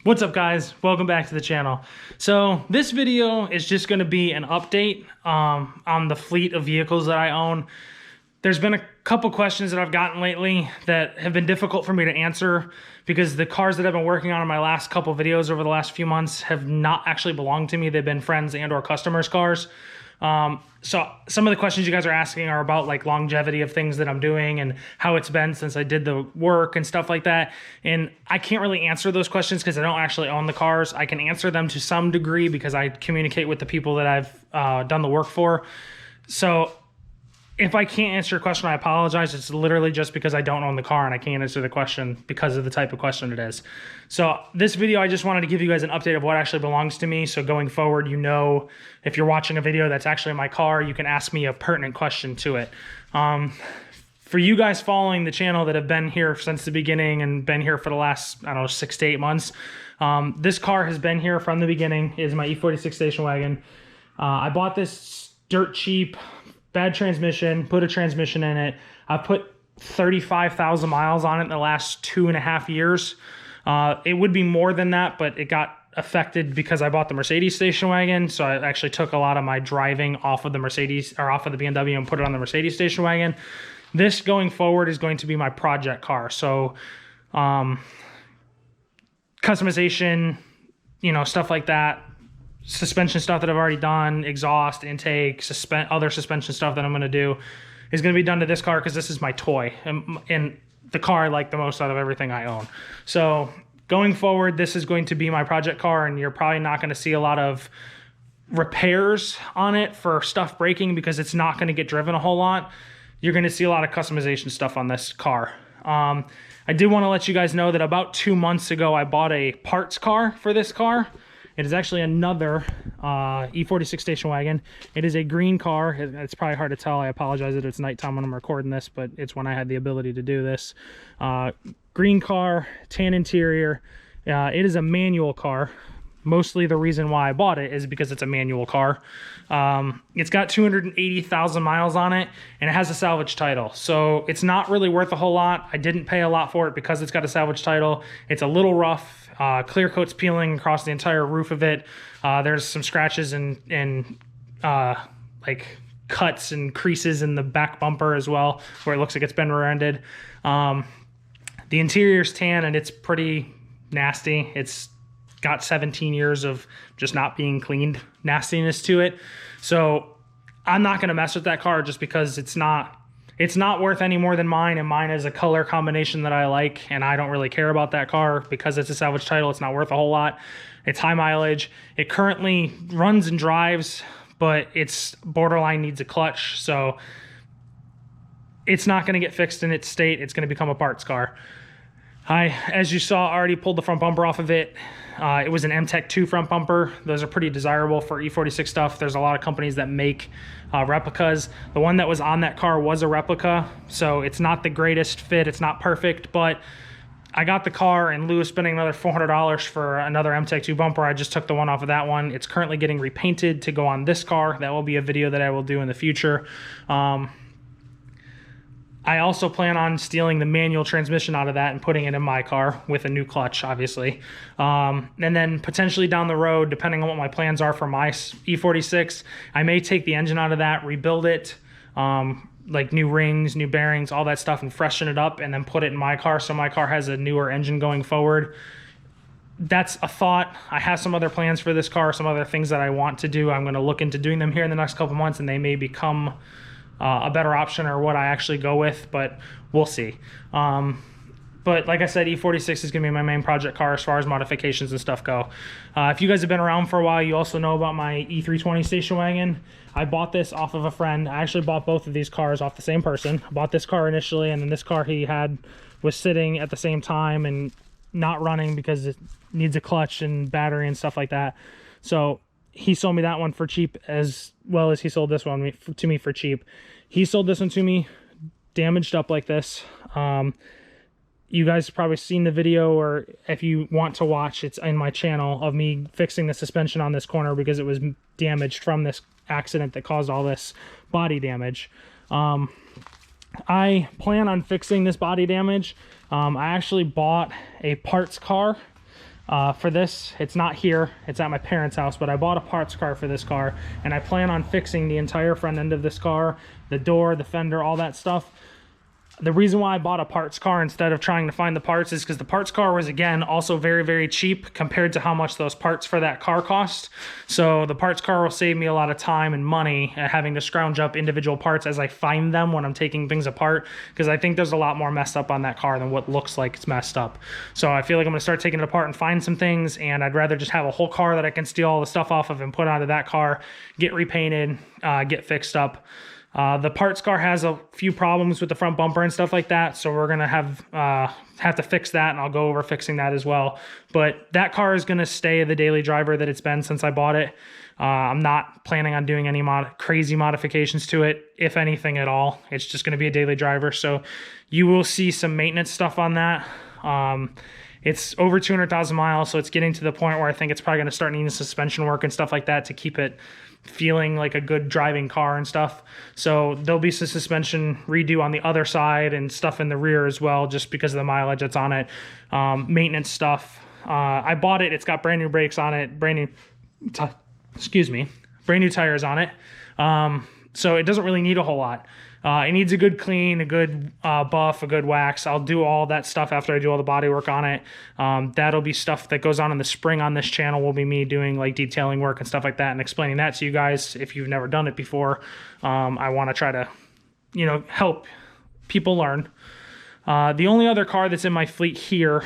What's up, guys? Welcome back to the channel. So this video is just going to be an update on the fleet of vehicles that I own. There's been a couple questions that I've gotten lately that have been difficult for me to answer because the cars that I've been working on in my last couple videos over the last few months have not actually belonged to me. They've been friends and or customers' cars. So some of the questions you guys are asking are about like longevity of things that I'm doing and how it's been since I did the work and stuff like that. And I can't really answer those questions because I don't actually own the cars. I can answer them to some degree because I communicate with the people that I've done the work for. So if I can't answer your question, I apologize. It's literally just because I don't own the car and I can't answer the question because of the type of question it is. So this video, I just wanted to give you guys an update of what actually belongs to me. So going forward, you know, if you're watching a video that's actually my car, you can ask me a pertinent question to it. For you guys following the channel that have been here since the beginning and been here for the last, I don't know, 6 to 8 months, this car has been here from the beginning. It is my E46 station wagon. I bought this dirt cheap, bad transmission, put a transmission in it. I've put 35,000 miles on it in the last 2.5 years. It would be more than that, but it got affected because I bought the Mercedes station wagon. So I actually took a lot of my driving off of the Mercedes or off of the BMW and put it on the Mercedes station wagon. This going forward is going to be my project car. So customization, you know, stuff like that. Suspension stuff that I've already done, exhaust, intake, other suspension stuff that I'm going to do is going to be done to this car because this is my toy and the car I like the most out of everything I own. So going forward, this is going to be my project car, and you're probably not going to see a lot of repairs on it for stuff breaking because it's not going to get driven a whole lot. You're going to see a lot of customization stuff on this car. I did want to let you guys know that about 2 months ago, I bought a parts car for this car. It is actually another E46 station wagon. It is a green car. It's probably hard to tell. I apologize that it's nighttime when I'm recording this, but it's when I had the ability to do this. Green car, tan interior. It is a manual car. Mostly the reason why I bought it is because it's a manual car. It's got 280,000 miles on it, and it has a salvage title. So it's not really worth a whole lot. I didn't pay a lot for it because it's got a salvage title. It's a little rough. Clear coat's peeling across the entire roof of it. There's some scratches and like cuts and creases in the back bumper as well, where it looks like it's been rear-ended. The interior's tan and it's pretty nasty. It's got 17 years of just not being cleaned nastiness to it. So I'm not going to mess with that car just because it's not worth any more than mine, and mine is a color combination that I like, and I don't really care about that car because it's a salvage title. It's not worth a whole lot. It's high mileage. It currently runs and drives, but it's borderline needs a clutch, so it's not going to get fixed in its state. It's going to become a parts car. I, as you saw, already pulled the front bumper off of it. It was an MTEC 2 front bumper. Those are pretty desirable for E46 stuff. There's a lot of companies that make replicas. The one that was on that car was a replica, so it's not the greatest fit. It's not perfect, but I got the car in lieu of spending another $400 for another MTEC 2 bumper. I just took the one off of that one. It's currently getting repainted to go on this car. That will be a video that I will do in the future. I also plan on stealing the manual transmission out of that and putting it in my car with a new clutch, obviously. And then potentially down the road, depending on what my plans are for my E46, I may take the engine out of that, rebuild it, like new rings, new bearings, all that stuff, and freshen it up, and then put it in my car so my car has a newer engine going forward. That's a thought. I have some other plans for this car, some other things that I want to do. I'm going to look into doing them here in the next couple months, and they may become a better option or what I actually go with, but we'll see. But like I said, E46 is going to be my main project car as far as modifications and stuff go. If you guys have been around for a while, you also know about my E320 station wagon. I bought this off of a friend. I actually bought both of these cars off the same person. I bought this car initially, and then this car he had was sitting at the same time and not running because it needs a clutch and battery and stuff like that. So he sold me that one for cheap, as well as he sold this one to me for cheap. He sold this one to me damaged up like this. You guys have probably seen the video, or if you want to watch, it's in my channel, of me fixing the suspension on this corner because it was damaged from this accident that caused all this body damage. I plan on fixing this body damage. I actually bought a parts car For this, it's not here, it's at my parents' house, but I bought a parts car for this car, and I plan on fixing the entire front end of this car, the door, the fender, all that stuff. The reason why I bought a parts car instead of trying to find the parts is because the parts car was, again, also very, very cheap compared to how much those parts for that car cost. So the parts car will save me a lot of time and money at having to scrounge up individual parts as I find them when I'm taking things apart, because I think there's a lot more messed up on that car than what looks like it's messed up. So I feel like I'm going to start taking it apart and find some things, and I'd rather just have a whole car that I can steal all the stuff off of and put onto that car, get repainted, get fixed up. The parts car has a few problems with the front bumper and stuff like that, so we're gonna have to fix that, and I'll go over fixing that as well. But that car is gonna stay the daily driver that it's been since I bought it. I'm not planning on doing any crazy modifications to it, if anything at all. It's just gonna be a daily driver, so you will see some maintenance stuff on that. It's over 200,000 miles, so it's getting to the point where I think it's probably gonna start needing suspension work and stuff like that to keep it feeling like a good driving car and stuff. So there'll be some suspension redo on the other side and stuff in the rear as well, just because of the mileage that's on it. Maintenance stuff. I bought it, it's got brand new brakes on it, brand new tires on it. So it doesn't really need a whole lot. It needs a good clean, a good buff, a good wax. I'll do all that stuff after I do all the body work on it. That'll be stuff that goes on in the spring on this channel. Will be me doing like detailing work and stuff like that and explaining that to you guys if you've never done it before. I want to try to, help people learn. The only other car that's in my fleet here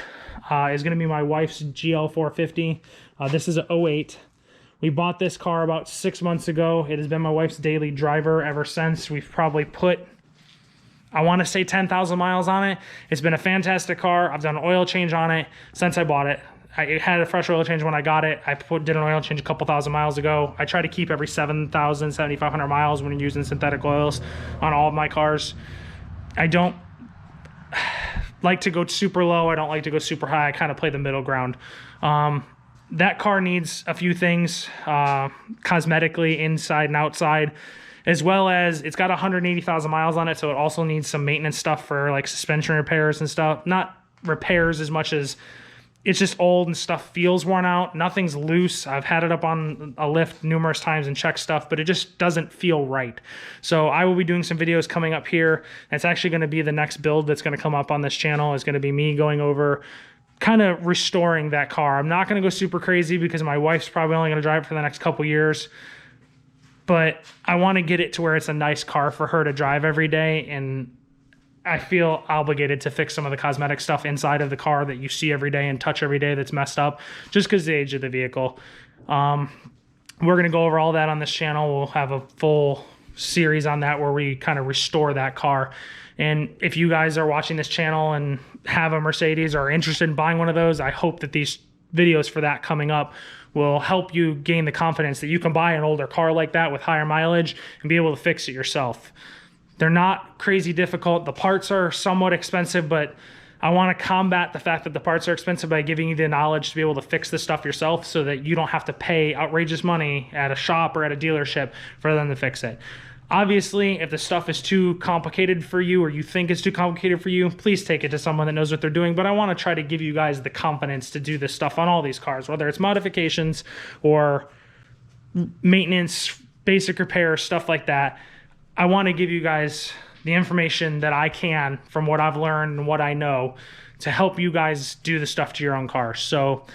is going to be my wife's GL 450. This is an 08. We bought this car about 6 months ago. It has been my wife's daily driver ever since. We've probably put, I want to say 10,000 miles on it. It's been a fantastic car. I've done an oil change on it since I bought it. I had a fresh oil change when I got it. I did an oil change a couple thousand miles ago. I try to keep every 7,000, 7,500 miles when you're using synthetic oils on all of my cars. I don't like to go super low. I don't like to go super high. I kind of play the middle ground. That car needs a few things cosmetically, inside and outside, as well as it's got 180,000 miles on it, so it also needs some maintenance stuff for like suspension repairs and stuff. Not repairs as much as it's just old and stuff feels worn out. Nothing's loose. I've had it up on a lift numerous times and checked stuff, but it just doesn't feel right. So I will be doing some videos coming up here. It's actually going to be the next build that's going to come up on this channel. Is going to be me going over kind of restoring that car. I'm not going to go super crazy because my wife's probably only going to drive it for the next couple years, but I want to get it to where it's a nice car for her to drive every day, and I feel obligated to fix some of the cosmetic stuff inside of the car that you see every day and touch every day that's messed up, just because of the age of the vehicle. We're going to go over all that on this channel. We'll have a full series on that where we kind of restore that car. And if you guys are watching this channel and have a Mercedes or are interested in buying one of those, I hope that these videos for that coming up will help you gain the confidence that you can buy an older car like that with higher mileage and be able to fix it yourself. They're not crazy difficult. The parts are somewhat expensive, but I want to combat the fact that the parts are expensive by giving you the knowledge to be able to fix this stuff yourself so that you don't have to pay outrageous money at a shop or at a dealership for them to fix it. Obviously, if the stuff is too complicated for you or you think it's too complicated for you, please take it to someone that knows what they're doing. But I want to try to give you guys the confidence to do this stuff on all these cars, whether it's modifications or maintenance, basic repairs, stuff like that. I want to give you guys the information that I can from what I've learned and what I know to help you guys do the stuff to your own cars. So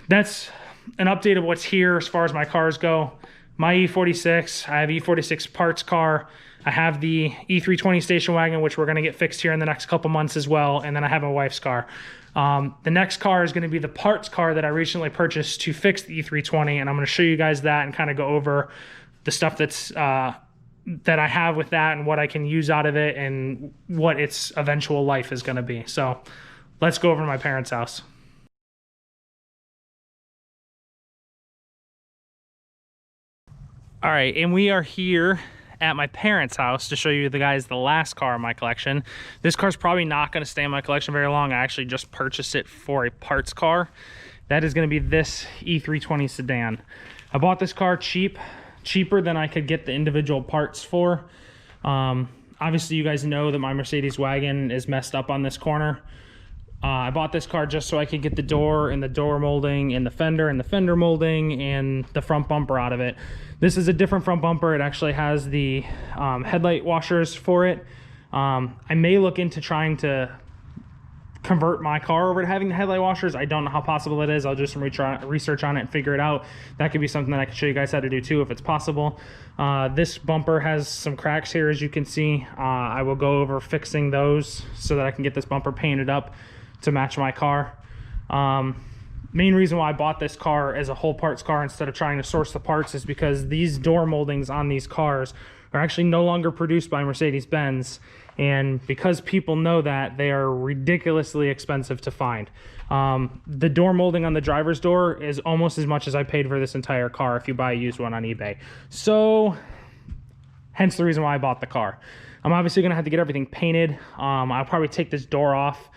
that's an update of what's here as far as my cars go. My E46, I have E46 parts car. I have the E320 station wagon, which we're going to get fixed here in the next couple months as well. And then I have my wife's car. The next car is going to be the parts car that I recently purchased to fix the E320. And I'm going to show you guys that and kind of go over the stuff that's that I have with that and what I can use out of it and what its eventual life is going to be. So let's go over to my parents' house. All right, and we are here at my parents' house to show you the last car in my collection. This car's probably not going to stay in my collection very long. I actually just purchased it for a parts car. That is going to be this E320 sedan. I bought this car cheaper than I could get the individual parts for. Obviously, you guys know that my Mercedes wagon is messed up on this corner. I bought this car just so I could get the door and the door molding and the fender molding and the front bumper out of it. This is a different front bumper. It actually has the headlight washers for it. I may look into trying to convert my car over to having the headlight washers. I don't know how possible it is. I'll do some research on it and figure it out. That could be something that I can show you guys how to do too if it's possible. This bumper has some cracks here, as you can see. I will go over fixing those so that I can get this bumper painted up to match my car. Main reason why I bought this car as a whole parts car instead of trying to source the parts is because these door moldings on these cars are actually no longer produced by Mercedes-Benz, and because people know that, they are ridiculously expensive to find. The door molding on the driver's door is almost as much as I paid for this entire car if you buy a used one on eBay. So hence the reason why I bought the car. I'm obviously gonna have to get everything painted. I'll probably take this door off,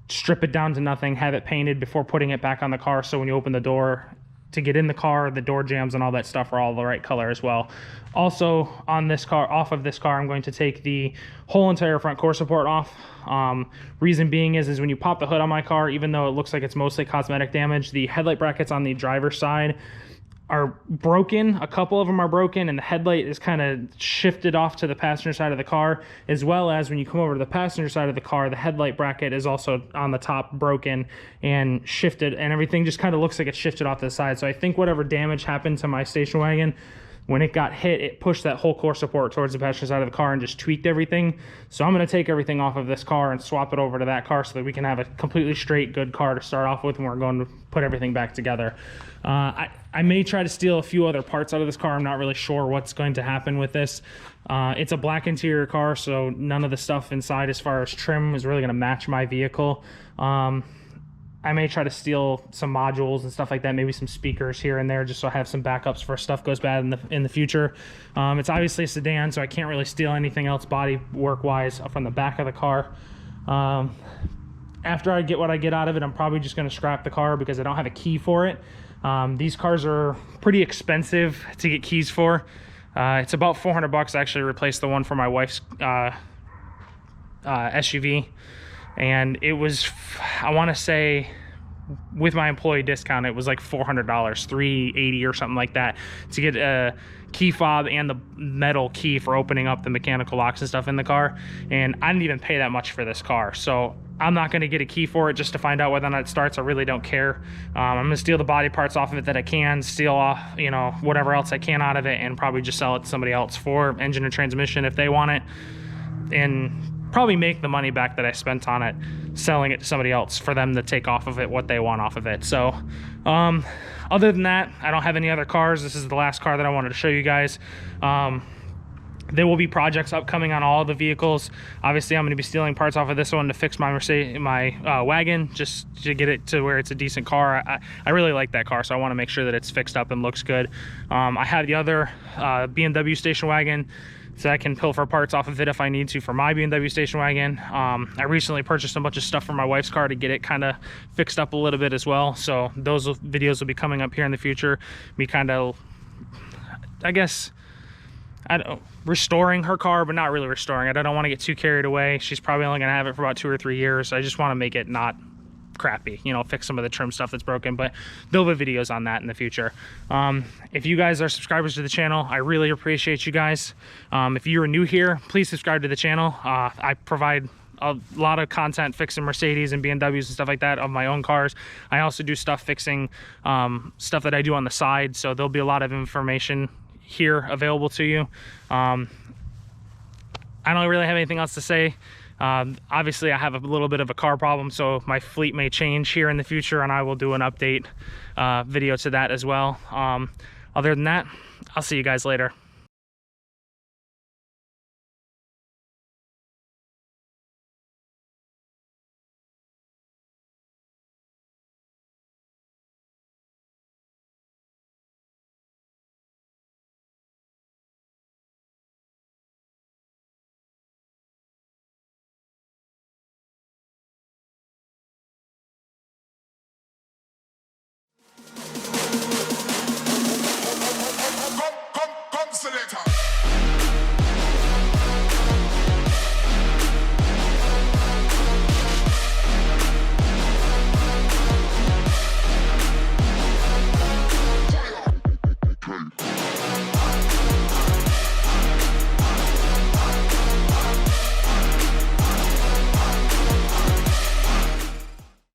strip it down to nothing, have it painted before putting it back on the car, so when you open the door to get in the car, the door jambs and all that stuff are all the right color as well. Also on this car, off of this car, I'm going to take the whole entire front core support off. Reason being is when you pop the hood on my car, even though it looks like it's mostly cosmetic damage, the headlight brackets on the driver's side are broken. A couple of them are broken, and the headlight is kind of shifted off to the passenger side of the car, as well as when you come over to the passenger side of the car, the headlight bracket is also on the top broken and shifted, and everything just kind of looks like it's shifted off to the side. So I think whatever damage happened to my station wagon, when it got hit, it pushed that whole core support towards the passenger side of the car and just tweaked everything. So I'm going to take everything off of this car and swap it over to that car so that we can have a completely straight, good car to start off with when we're going to put everything back together. I may try to steal a few other parts out of this car. I'm not really sure what's going to happen with this. It's a black interior car, so none of the stuff inside as far as trim is really going to match my vehicle. I may try to steal some modules and stuff like that, maybe some speakers here and there, just so I have some backups for if stuff goes bad in the future. It's obviously a sedan, so I can't really steal anything else body work wise from the back of the car. After I get what I get out of it, I'm probably just going to scrap the car because I don't have a key for it. These cars are pretty expensive to get keys for. It's about $400 to actually replace the one for my wife's SUV. And it was, I want to say, with my employee discount, it was like $400, $380 or something like that, to get a key fob and the metal key for opening up the mechanical locks and stuff in the car. And I didn't even pay that much for this car, so I'm not going to get a key for it just to find out whether or not it starts. I really don't care. I'm going to steal the body parts off of it that I can, steal off, you know, whatever else I can out of it, and probably just sell it to somebody else for engine and transmission if they want it, and probably make the money back that I spent on it selling it to somebody else for them to take off of it what they want off of it. So other than that, I don't have any other cars. This is the last car that I wanted to show you guys. There will be projects upcoming on all the vehicles. Obviously, I'm going to be stealing parts off of this one to fix my wagon, just to get it to where it's a decent car. I really like that car, so I want to make sure that it's fixed up and looks good. I have the other BMW station wagon, so I can pilfer parts off of it if I need to for my BMW station wagon. I recently purchased a bunch of stuff for my wife's car to get it kind of fixed up a little bit as well. So those videos will be coming up here in the future. Me kind of, I guess, I don't know, restoring her car, but not really restoring it. I don't want to get too carried away. She's probably only going to have it for about 2 or 3 years. I just want to make it not crappy, you know, fix some of the trim stuff that's broken, but there'll be videos on that in the future. If you guys are subscribers to the channel, I really appreciate you guys. If you're new here, please subscribe to the channel. I provide a lot of content fixing Mercedes and BMWs and stuff like that of my own cars. I also do stuff fixing stuff that I do on the side, so there'll be a lot of information here available to you. I don't really have anything else to say. Obviously I have a little bit of a car problem, so my fleet may change here in the future, and I will do an update video to that as well. Other than that, I'll see you guys later.